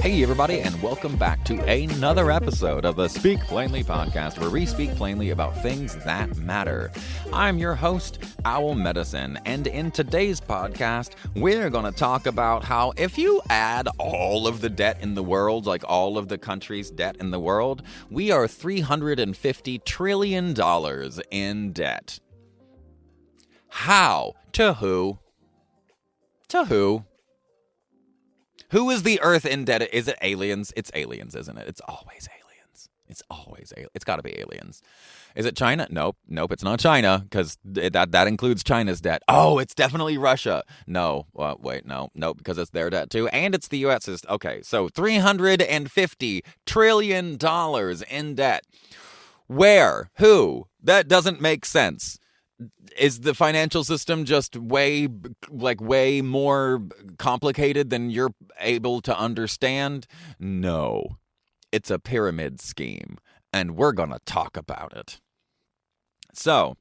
Hey everybody, and welcome back to another episode of the Speak Plainly podcast, where we speak plainly about things that matter. I'm your host, Owl Medicine, and in today's podcast, we're going to talk about how if you add all of the debt in the world, like all of the country's debt in the world, we are $350 trillion in debt. How? To who? To who? Who is the Earth indebted? Is it aliens? It's aliens, isn't it? It's always aliens. It's always aliens. It's got to be aliens. Is it China? Nope, it's not China, because that includes China's debt. Oh, it's definitely Russia. No, no, because it's their debt too, and it's the U.S.'s. Okay, so $350 trillion in debt. Where? Who? That doesn't make sense. Is the financial system just way more complicated than you're able to understand? No. It's a pyramid scheme, and we're going to talk about it. So,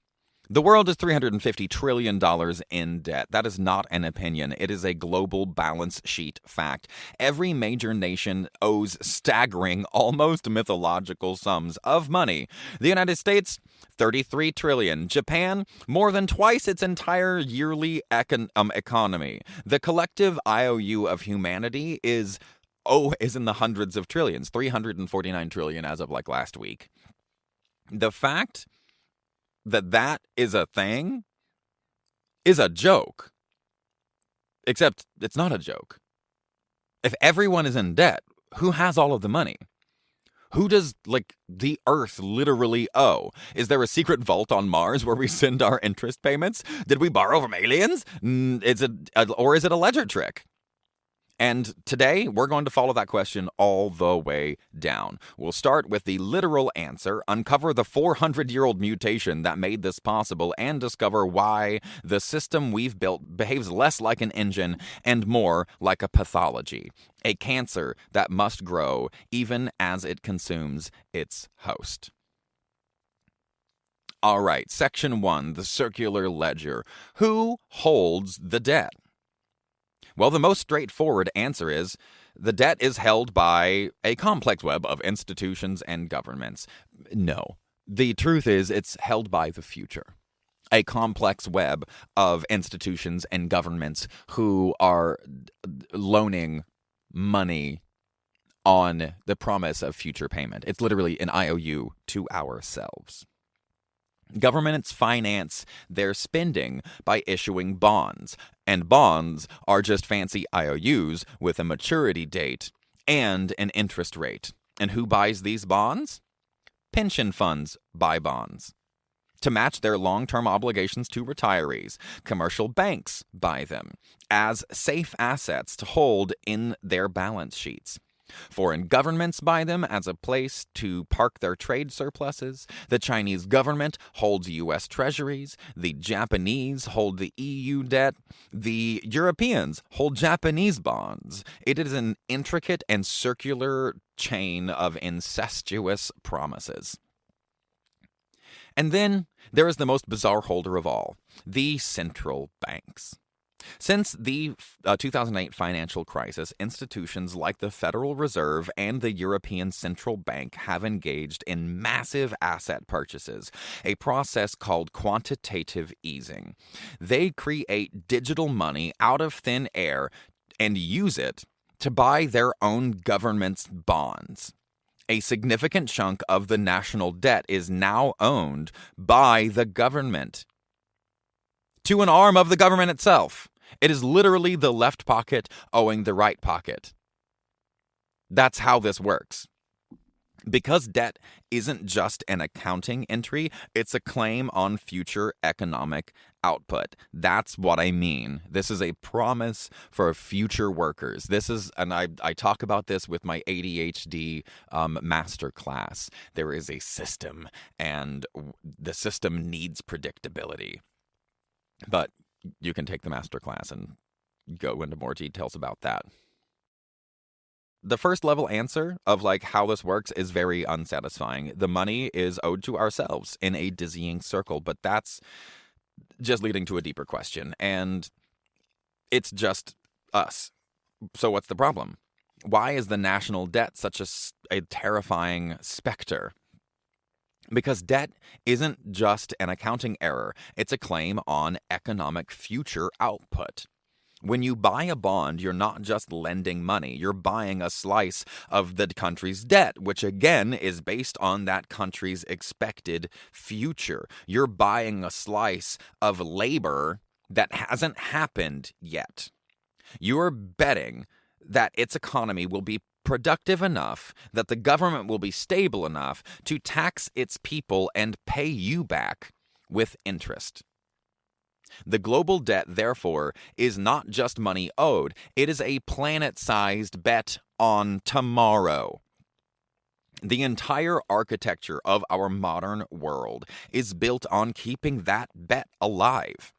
the world is $350 trillion in debt. That is not an opinion. It is a global balance sheet fact. Every major nation owes staggering, almost mythological sums of money. The United States, $33 trillion. Japan, more than twice its entire yearly economy. The collective IOU of humanity is in the hundreds of trillions, $349 trillion as of last week. The fact that is a thing is a joke. Except it's not a joke. If everyone is in debt, who has all of the money? Who does, the Earth literally owe? Is there a secret vault on Mars where we send our interest payments? Did we borrow from aliens? Or is it a ledger trick? And today, we're going to follow that question all the way down. We'll start with the literal answer, uncover the 400-year-old mutation that made this possible, and discover why the system we've built behaves less like an engine and more like a pathology, a cancer that must grow even as it consumes its host. All right, Section 1, the circular ledger. Who holds the debt? Well, the most straightforward answer is the debt is held by a complex web of institutions and governments. No, the truth is it's held by the future. A complex web of institutions and governments who are loaning money on the promise of future payment. It's literally an IOU to ourselves. Governments finance their spending by issuing bonds, and bonds are just fancy IOUs with a maturity date and an interest rate. And who buys these bonds? Pension funds buy bonds. To match their long-term obligations to retirees, commercial banks buy them as safe assets to hold in their balance sheets. Foreign governments buy them as a place to park their trade surpluses. The Chinese government holds U.S. treasuries. The Japanese hold the EU debt. The Europeans hold Japanese bonds. It is an intricate and circular chain of incestuous promises. And then there is the most bizarre holder of all, the central banks. Since the 2008 financial crisis, institutions like the Federal Reserve and the European Central Bank have engaged in massive asset purchases, a process called quantitative easing. They create digital money out of thin air and use it to buy their own government's bonds. A significant chunk of the national debt is now owned by the government, to an arm of the government itself. It is literally the left pocket owing the right pocket. That's how this works. Because debt isn't just an accounting entry, it's a claim on future economic output. That's what I mean. This is a promise for future workers. This is, and I talk about this with my ADHD master class. There is a system, and the system needs predictability. But you can take the master class and go into more details about that. The first level answer of how this works is very unsatisfying. The money is owed to ourselves in a dizzying circle, but that's just leading to a deeper question. And it's just us. So what's the problem? Why is the national debt such a terrifying specter? Because debt isn't just an accounting error, it's a claim on economic future output. When you buy a bond, you're not just lending money, you're buying a slice of the country's debt, which again is based on that country's expected future. You're buying a slice of labor that hasn't happened yet. You're betting that its economy will be productive enough, that the government will be stable enough to tax its people and pay you back with interest. The global debt, therefore, is not just money owed, it is a planet-sized bet on tomorrow. The entire architecture of our modern world is built on keeping that bet alive.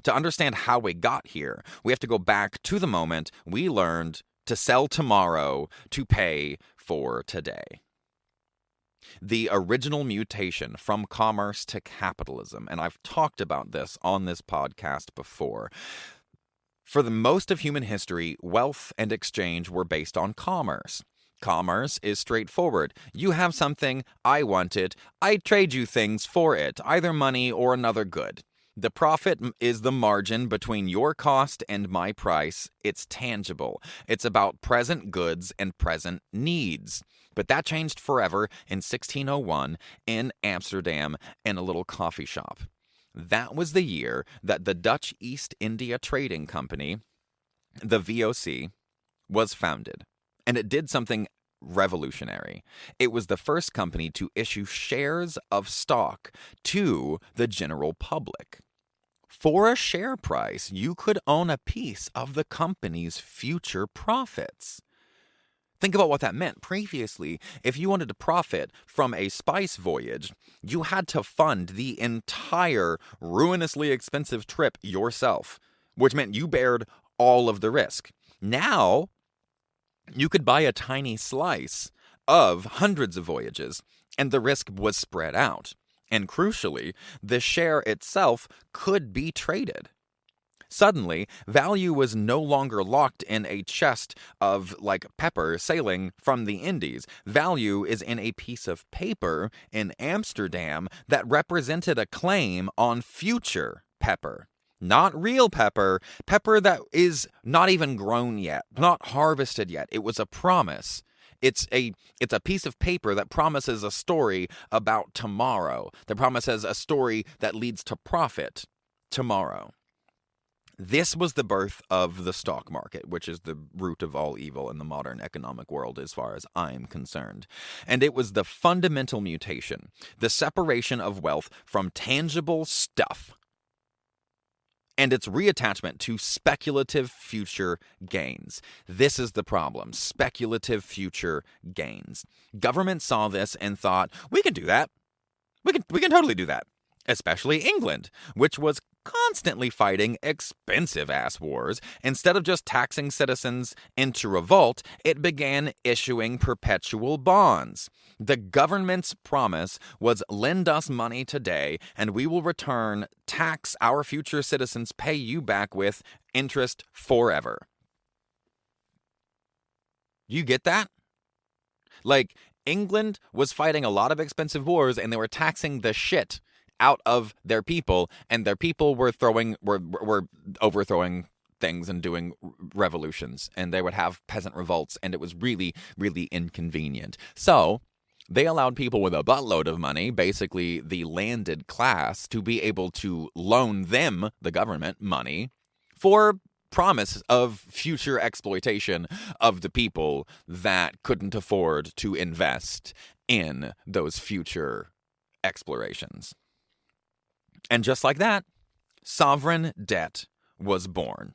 To understand how we got here, we have to go back to the moment we learned to sell tomorrow to pay for today. The original mutation from commerce to capitalism, and I've talked about this on this podcast before. For the most of human history, wealth and exchange were based on commerce. Commerce is straightforward. You have something, I want it, I trade you things for it, either money or another good. The profit is the margin between your cost and my price. It's tangible. It's about present goods and present needs. But that changed forever in 1601 in Amsterdam in a little coffee shop. That was the year that the Dutch East India Trading Company, the VOC, was founded. And it did something revolutionary. It was the first company to issue shares of stock to the general public. For a share price, you could own a piece of the company's future profits. Think about what that meant. Previously, if you wanted to profit from a spice voyage, you had to fund the entire ruinously expensive trip yourself, which meant you bared all of the risk. Now, you could buy a tiny slice of hundreds of voyages, and the risk was spread out. And crucially, the share itself could be traded. Suddenly, value was no longer locked in a chest of, like, pepper sailing from the Indies. Value is in a piece of paper in Amsterdam that represented a claim on future pepper. Not real pepper, pepper that is not even grown yet, not harvested yet. It was a promise. It's a piece of paper that promises a story about tomorrow, that promises a story that leads to profit tomorrow. This was the birth of the stock market, which is the root of all evil in the modern economic world as far as I'm concerned. And it was the fundamental mutation, the separation of wealth from tangible stuff, and its reattachment to speculative future gains. This is the problem, speculative future gains. Government saw this and thought, we can do that. We can totally do that. Especially England, which was constantly fighting expensive-ass wars. Instead of just taxing citizens into revolt, it began issuing perpetual bonds. The government's promise was lend us money today, and we will return tax our future citizens pay you back with interest forever. You get that? Like, England was fighting a lot of expensive wars, and they were taxing the shit out of their people, and their people were overthrowing things and doing revolutions, and they would have peasant revolts, and it was really, really inconvenient. So they allowed people with a buttload of money, basically the landed class, to be able to loan them, the government, money for promise of future exploitation of the people that couldn't afford to invest in those future explorations. And just like that, sovereign debt was born.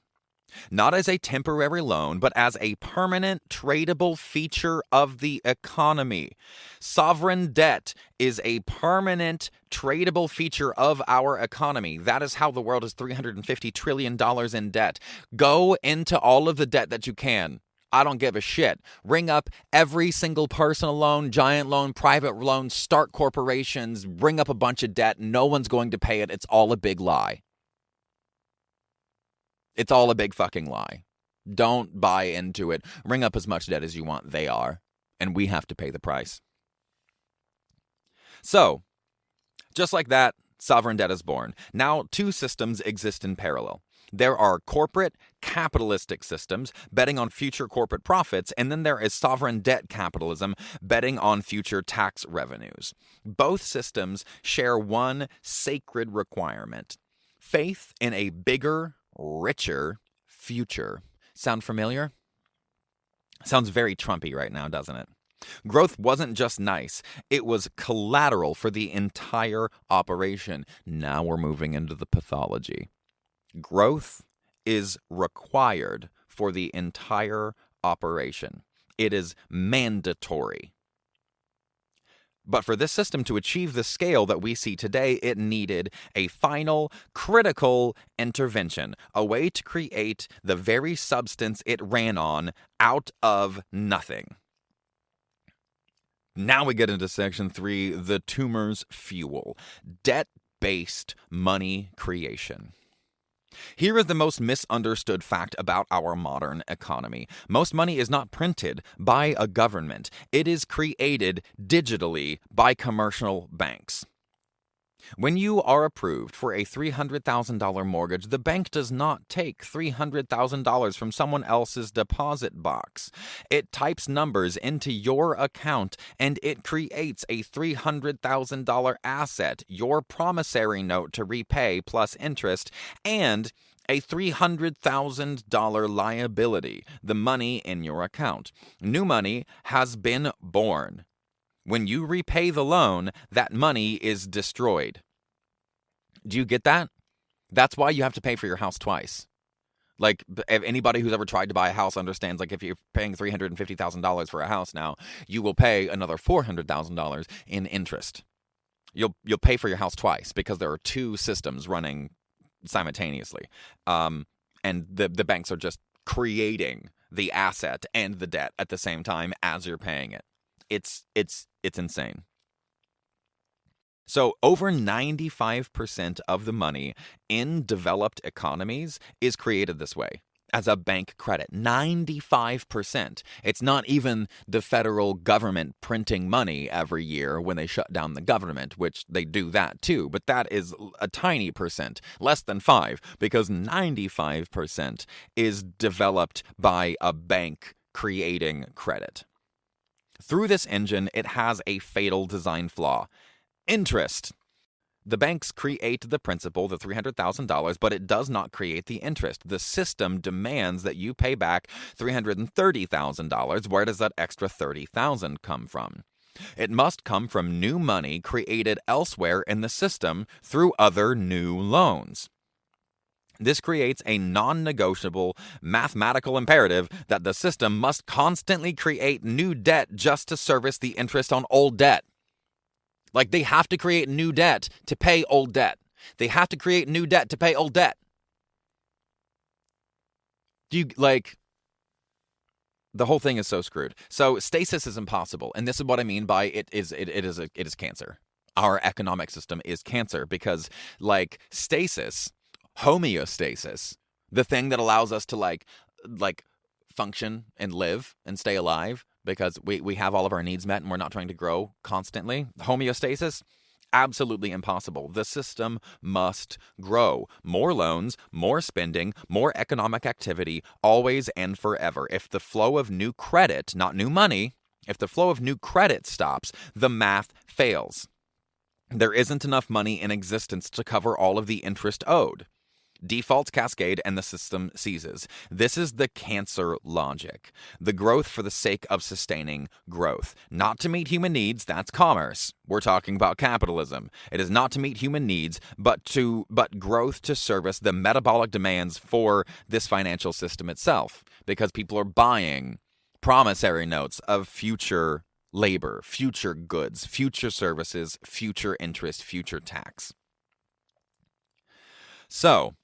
Not as a temporary loan, but as a permanent tradable feature of the economy. Sovereign debt is a permanent tradable feature of our economy. That is how the world is $350 trillion in debt. Go into all of the debt that you can. I don't give a shit. Ring up every single personal loan, giant loan, private loan, start corporations, ring up a bunch of debt. No one's going to pay it. It's all a big lie. It's all a big fucking lie. Don't buy into it. Ring up as much debt as you want. They are. And we have to pay the price. So, just like that, sovereign debt is born. Now, two systems exist in parallel. There are corporate capitalistic systems betting on future corporate profits, and then there is sovereign debt capitalism betting on future tax revenues. Both systems share one sacred requirement: faith in a bigger, richer future. Sound familiar? Sounds very Trumpy right now, doesn't it? Growth wasn't just nice, it was collateral for the entire operation. Now we're moving into the pathology. Growth is required for the entire operation. It is mandatory. But for this system to achieve the scale that we see today, it needed a final, critical intervention, a way to create the very substance it ran on out of nothing. Now we get into section 3, the tumor's fuel, debt-based money creation. Here is the most misunderstood fact about our modern economy. Most money is not printed by a government. It is created digitally by commercial banks. When you are approved for a $300,000 mortgage, the bank does not take $300,000 from someone else's deposit box. It types numbers into your account and it creates a $300,000 asset, your promissory note to repay plus interest, and a $300,000 liability, the money in your account. New money has been born. When you repay the loan, that money is destroyed. Do you get that? That's why you have to pay for your house twice. Like, if anybody who's ever tried to buy a house understands, like, if you're paying $350,000 for a house now, you will pay another $400,000 in interest. You'll pay for your house twice because there are two systems running simultaneously. And the banks are just creating the asset and the debt at the same time as you're paying it. It's insane. So over 95% of the money in developed economies is created this way, as a bank credit. 95%. It's not even the federal government printing money every year when they shut down the government, which they do that too, but that is a tiny percent, less than 5, because 95% is developed by a bank creating credit. Through this engine, it has a fatal design flaw: interest. The banks create the principal, the $300,000, but it does not create the interest. The system demands that you pay back $330,000. Where does that extra $30,000 come from? It must come from new money created elsewhere in the system through other new loans. This creates a non-negotiable mathematical imperative that the system must constantly create new debt just to service the interest on old debt. Like, they have to create new debt to pay old debt. They have to create new debt to pay old debt. The whole thing is so screwed. So stasis is impossible, and this is what I mean by it is cancer. Our economic system is cancer because, like, stasis, homeostasis, the thing that allows us to like function and live and stay alive because we have all of our needs met and we're not trying to grow constantly. Homeostasis, absolutely impossible. The system must grow. More loans, more spending, more economic activity, always and forever. If the flow of new credit, not new money, if the flow of new credit stops, the math fails. There isn't enough money in existence to cover all of the interest owed. Defaults cascade and the system seizes. This is the cancer logic. The growth for the sake of sustaining growth. Not to meet human needs, that's commerce. We're talking about capitalism. It is not to meet human needs, but growth to service the metabolic demands for this financial system itself. Because people are buying promissory notes of future labor, future goods, future services, future interest, future tax. So,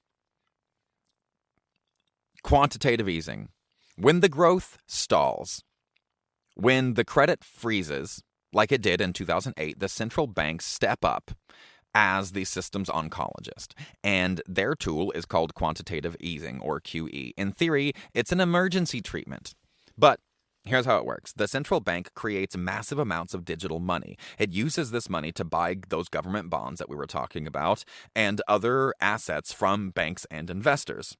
quantitative easing. When the growth stalls, when the credit freezes, like it did in 2008, the central banks step up as the system's oncologist, and their tool is called quantitative easing, or QE. In theory, it's an emergency treatment. But here's how it works. The central bank creates massive amounts of digital money. It uses this money to buy those government bonds that we were talking about and other assets from banks and investors.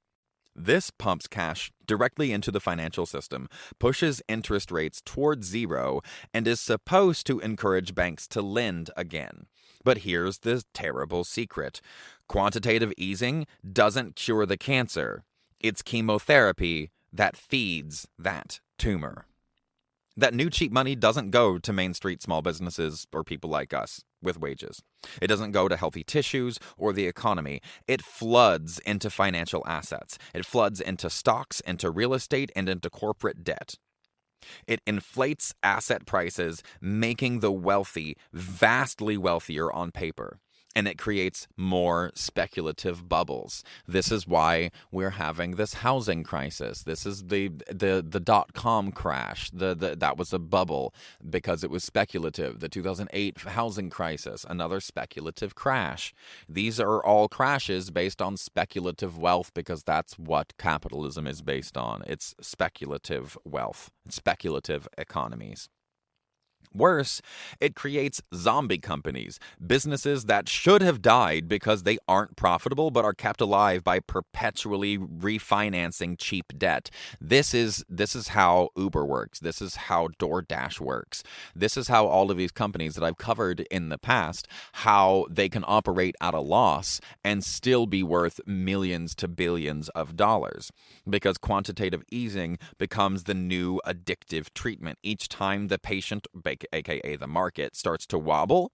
This pumps cash directly into the financial system, pushes interest rates towards zero, and is supposed to encourage banks to lend again. But here's the terrible secret. Quantitative easing doesn't cure the cancer. It's chemotherapy that feeds that tumor. That new cheap money doesn't go to Main Street small businesses or people like us with wages. It doesn't go to healthy tissues or the economy. It floods into financial assets. It floods into stocks, into real estate, and into corporate debt. It inflates asset prices, making the wealthy vastly wealthier on paper. And it creates more speculative bubbles. This is why we're having this housing crisis. This is the dot-com crash. That was a bubble because it was speculative. The 2008 housing crisis, another speculative crash. These are all crashes based on speculative wealth because that's what capitalism is based on. It's speculative wealth, speculative economies. Worse, it creates zombie companies, businesses that should have died because they aren't profitable but are kept alive by perpetually refinancing cheap debt. This is how Uber works. This is how DoorDash works. This is how all of these companies that I've covered in the past, how they can operate at a loss and still be worth millions to billions of dollars. Because quantitative easing becomes the new addictive treatment. Each time the patient, aka the market, starts to wobble,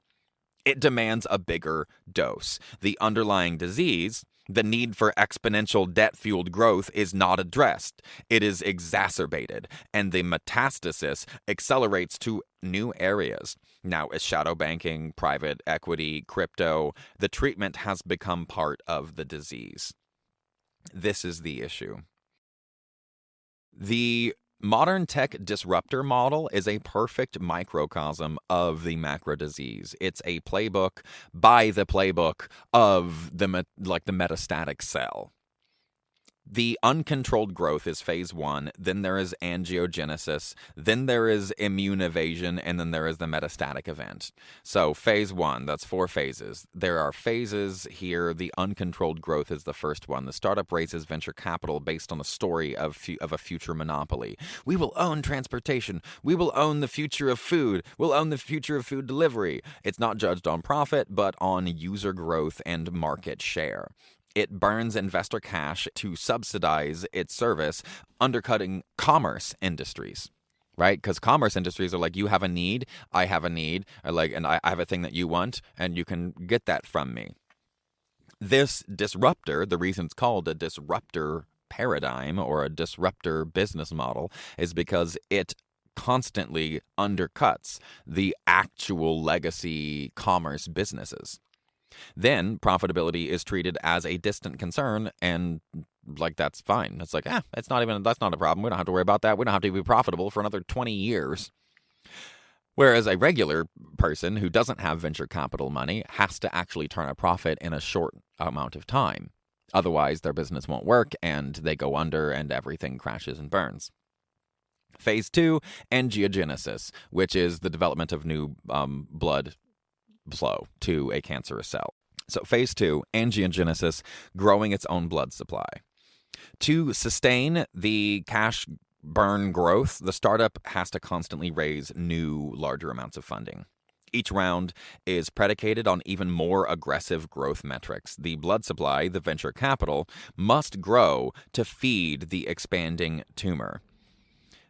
it demands a bigger dose. The underlying disease, the need for exponential debt-fueled growth, is not addressed. It is exacerbated, and the metastasis accelerates to new areas. Now, as shadow banking, private equity, crypto, the treatment has become part of the disease. This is the issue. The modern tech disruptor model is a perfect microcosm of the macro disease. It's a playbook by the playbook of the metastatic cell. The uncontrolled growth is phase one, then there is angiogenesis, then there is immune evasion, and then there is the metastatic event. So phase one, that's 4 phases. There are phases here. The uncontrolled growth is the first one. The startup raises venture capital based on a story of a future monopoly. We will own transportation. We will own the future of food. We'll own the future of food delivery. It's not judged on profit, but on user growth and market share. It burns investor cash to subsidize its service, undercutting commerce industries, right? Because commerce industries are like, you have a need, I have a need, and I have a thing that you want, and you can get that from me. This disruptor, the reason it's called a disruptor paradigm or a disruptor business model, is because it constantly undercuts the actual legacy commerce businesses. Then profitability is treated as a distant concern, and that's fine. It's like, that's not a problem. We don't have to worry about that. We don't have to be profitable for another 20 years. Whereas a regular person who doesn't have venture capital money has to actually turn a profit in a short amount of time. Otherwise, their business won't work and they go under and everything crashes and burns. Phase 2, angiogenesis, which is the development of new blood flow to a cancerous cell. So phase 2, angiogenesis, growing its own blood supply. To sustain the cash burn growth, the startup has to constantly raise new, larger amounts of funding. Each round is predicated on even more aggressive growth metrics. The blood supply, the venture capital, must grow to feed the expanding tumor.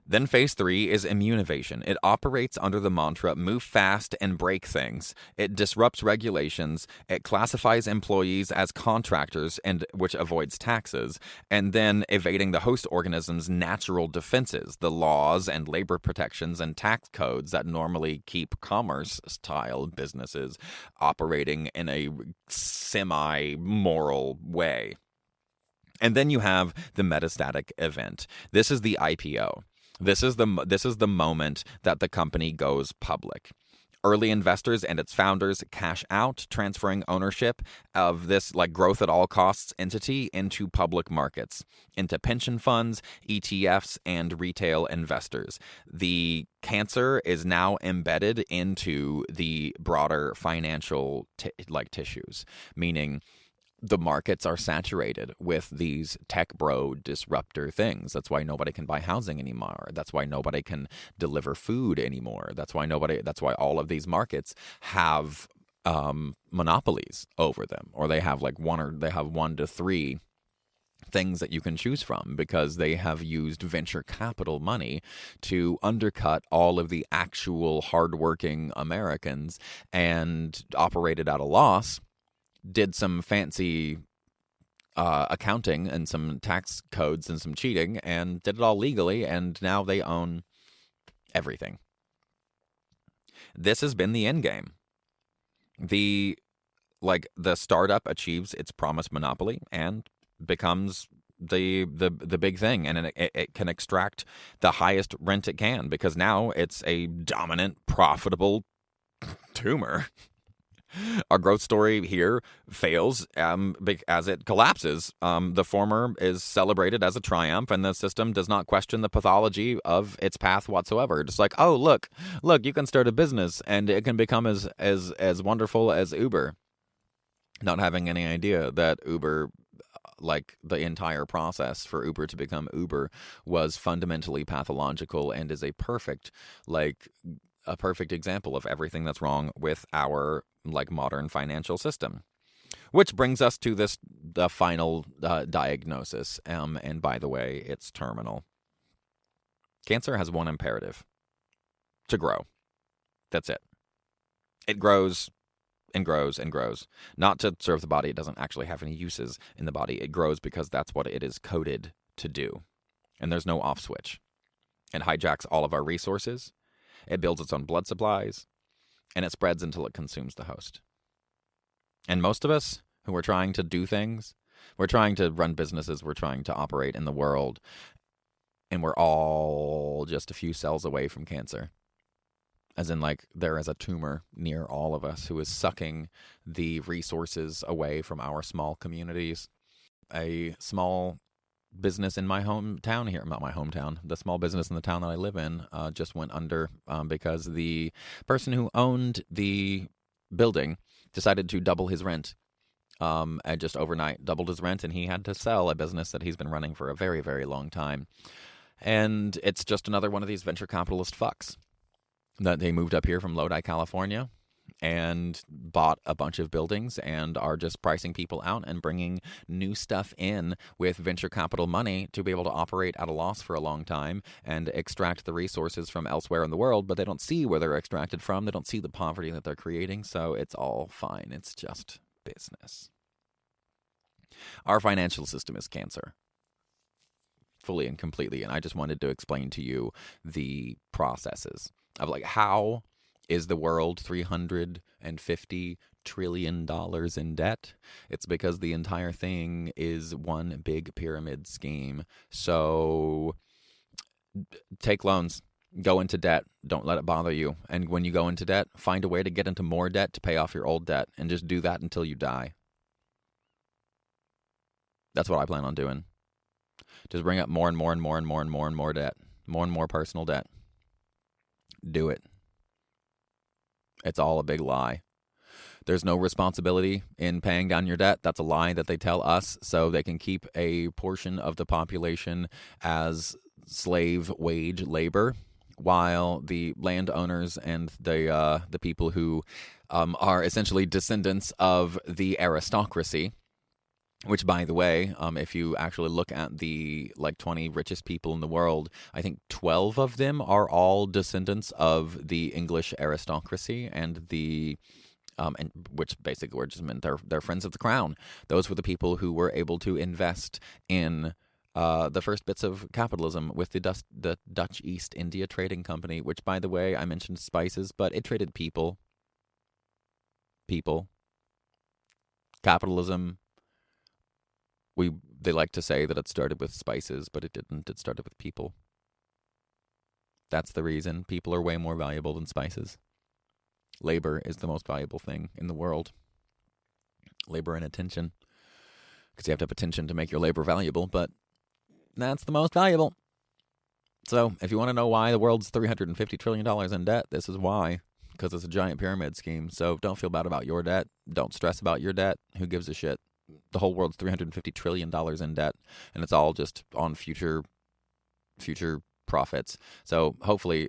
Then phase 3 is immune evasion. It operates under the mantra, move fast and break things. It disrupts regulations. It classifies employees as contractors, and which avoids taxes, and then evading the host organism's natural defenses, the laws and labor protections and tax codes that normally keep commerce-style businesses operating in a semi-moral way. And then you have the metastatic event. This is the IPO. This is the moment that the company goes public. early investors and its founders cash out, transferring ownership of this like growth at all costs entity into public markets, into pension funds, ETFs, and retail investors. The cancer is now embedded into the broader financial tissues, meaning the markets are saturated with these tech bro disruptor things. That's why nobody can buy housing anymore. That's why nobody can deliver food anymore. That's why all of these markets have monopolies over them, or they have one to three things that you can choose from, because they have used venture capital money to undercut all of the actual hardworking Americans and operated at a loss, did some fancy accounting and some tax codes and some cheating, and did it all legally, and now they own everything. This has been the end game. The startup achieves its promised monopoly and becomes the big thing, and it can extract the highest rent it can, because now it's a dominant, profitable tumor. Our growth story here fails as it collapses. The former is celebrated as a triumph, and the system does not question the pathology of its path whatsoever. Just like, oh, look, you can start a business and it can become as wonderful as Uber. Not having any idea that Uber, like the entire process for Uber to become Uber, was fundamentally pathological and is a perfect example of everything that's wrong with our modern financial system. Which brings us to the final diagnosis, and by the way, it's terminal. Cancer has one imperative: to grow. That's it. It grows and grows and grows. Not to serve the body. It doesn't actually have any uses in the body. It grows because that's what it is coded to do. And there's no off switch. It hijacks all of our resources. It builds its own blood supplies, and it spreads until it consumes the host. And most of us who are trying to do things, we're trying to run businesses, we're trying to operate in the world, and we're all just a few cells away from cancer. As in, there is a tumor near all of us who is sucking the resources away from our small communities. A small business in my hometown here, not my hometown, the small business in the town that I live in just went under because the person who owned the building decided to double his rent, and just overnight doubled his rent, and he had to sell a business that he's been running for a very, very long time. And it's just another one of these venture capitalist fucks that they moved up here from Lodi, California, and bought a bunch of buildings and are just pricing people out and bringing new stuff in with venture capital money to be able to operate at a loss for a long time and extract the resources from elsewhere in the world, but they don't see where they're extracted from. They don't see the poverty that they're creating, so it's all fine. It's just business. Our financial system is cancer. Fully and completely, and I just wanted to explain to you the processes of how is the world $350 trillion in debt? It's because the entire thing is one big pyramid scheme. So take loans, go into debt, don't let it bother you. And when you go into debt, find a way to get into more debt to pay off your old debt, and just do that until you die. That's what I plan on doing. Just bring up more and more and more and more and more and more debt, more and more personal debt. Do it. It's all a big lie. There's no responsibility in paying down your debt. That's a lie that they tell us so they can keep a portion of the population as slave wage labor, while the landowners and the people who are essentially descendants of the aristocracy, which, by the way, if you actually look at the 20 richest people in the world, I think 12 of them are all descendants of the English aristocracy, and and which basically just meant they're friends of the crown. Those were the people who were able to invest in the first bits of capitalism with the Dutch East India Trading Company, which, by the way, I mentioned spices, but it traded people. People. Capitalism. They like to say that it started with spices, but it didn't. It started with people. That's the reason. People are way more valuable than spices. Labor is the most valuable thing in the world. Labor and attention. Because you have to have attention to make your labor valuable, but that's the most valuable. So if you want to know why the world's $350 trillion in debt, this is why. Because it's a giant pyramid scheme. So don't feel bad about your debt. Don't stress about your debt. Who gives a shit? The whole world's $350 trillion in debt, and it's all just on future profits. So hopefully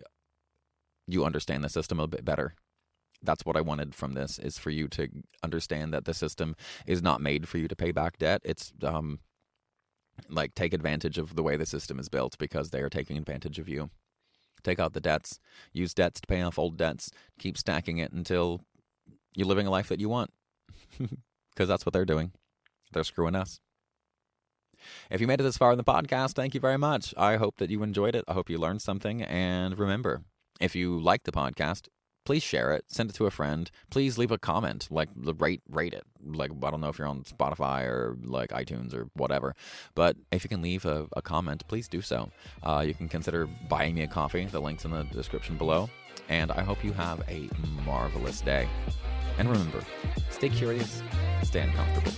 you understand the system a bit better. That's what I wanted from this, is for you to understand that the system is not made for you to pay back debt. It's take advantage of the way the system is built, because they are taking advantage of you. Take out the debts, use debts to pay off old debts, keep stacking it until you're living a life that you want. Because that's what they're doing. They're screwing us. If you made it this far in the podcast, thank you very much. I hope that you enjoyed it. I hope you learned something. And remember, if you like the podcast, please share it. Send it to a friend. Please leave a comment. Rate it. I don't know if you're on Spotify or iTunes or whatever. But if you can leave a comment, please do so. You can consider buying me a coffee. The link's in the description below. And I hope you have a marvelous day. And remember, stay curious, stay uncomfortable.